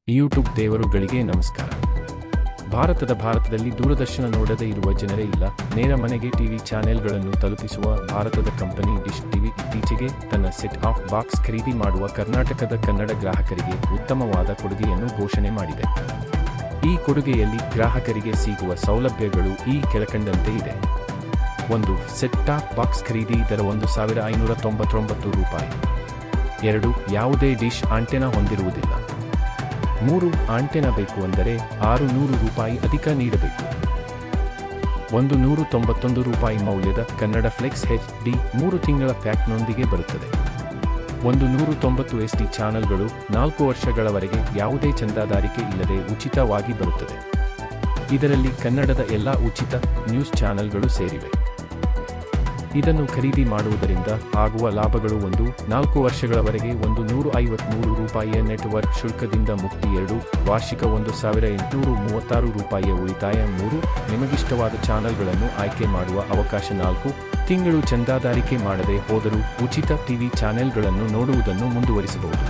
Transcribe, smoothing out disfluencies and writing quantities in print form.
YouTube ದೇವರುಗಳಿಗೆ ನಮಸ್ಕಾರ. ಭಾರತದಲ್ಲಿ ದೂರದರ್ಶನ ನೋಡದೇ ಇರುವ ಜನರೇ ಇಲ್ಲ. ನೇರ ಮನೆಗೆ ಟಿವಿ ಚಾನೆಲ್ಗಳನ್ನು ತಲುಪಿಸುವ ಭಾರತದ ಕಂಪನಿ ಡಿಶ್ ಟಿವಿ ಇತ್ತೀಚೆಗೆ ತನ್ನ ಸೆಟ್ ಆಫ್ ಬಾಕ್ಸ್ ಖರೀದಿ ಮಾಡುವ ಕರ್ನಾಟಕದ ಕನ್ನಡ ಗ್ರಾಹಕರಿಗೆ ಉತ್ತಮವಾದ ಕೊಡುಗೆಯನ್ನು ಘೋಷಣೆ ಮಾಡಿದೆ. ಈ ಕೊಡುಗೆಯಲ್ಲಿ ಗ್ರಾಹಕರಿಗೆ ಸಿಗುವ ಸೌಲಭ್ಯಗಳು ಈ ಕೆಳಕಂಡಂತೆ ಇದೆ. 1. ಸೆಟ್ ಟಾಪ್ ಬಾಕ್ಸ್ ಖರೀದಿ ದರ ₹1599. 2. ಯಾವುದೇ ಡಿಶ್ ಆಂಟೆನಾ ಹೊಂದಿರುವುದಿಲ್ಲ. 3. ಆಂಟೆನಾ ಬೇಕು ಅಂದರೆ ₹600 ಅಧಿಕ ನೀಡಬೇಕು. ₹191 ಮೌಲ್ಯದ ಕನ್ನಡ ಫ್ಲೆಕ್ಸ್ HD 3 ತಿಂಗಳ ಪ್ಯಾಕ್ನೊಂದಿಗೆ ಬರುತ್ತದೆ. 190 SD ಚಾನೆಲ್ಗಳು 4 ವರ್ಷಗಳವರೆಗೆ ಯಾವುದೇ ಚಂದಾದಾರಿಕೆ ಇಲ್ಲದೆ ಉಚಿತವಾಗಿ ಬರುತ್ತದೆ. ಇದರಲ್ಲಿ ಕನ್ನಡದ ಎಲ್ಲ ಉಚಿತ ನ್ಯೂಸ್ ಚಾನೆಲ್ಗಳು ಸೇರಿವೆ. ಇದನ್ನು ಖರೀದಿ ಮಾಡುವುದರಿಂದ ಆಗುವ ಲಾಭಗಳು: 1. 4 ವರ್ಷಗಳವರೆಗೆ ₹153 ನೆಟ್ವರ್ಕ್ ಶುಲ್ಕದಿಂದ ಮುಕ್ತಿ. 2. ವಾರ್ಷಿಕ ₹1836 ಉಳಿತಾಯ. 3. ನಿಮಗಿಷ್ಟವಾದ ಚಾನೆಲ್ಗಳನ್ನು ಆಯ್ಕೆ ಮಾಡುವ ಅವಕಾಶ. 4. ತಿಂಗಳು ಚಂದಾದಾರಿಕೆ ಮಾಡದೆ ಹೋದರೂ ಉಚಿತ ಟಿವಿ ಚಾನೆಲ್ಗಳನ್ನು ನೋಡುವುದನ್ನು ಮುಂದುವರಿಸಬಹುದು.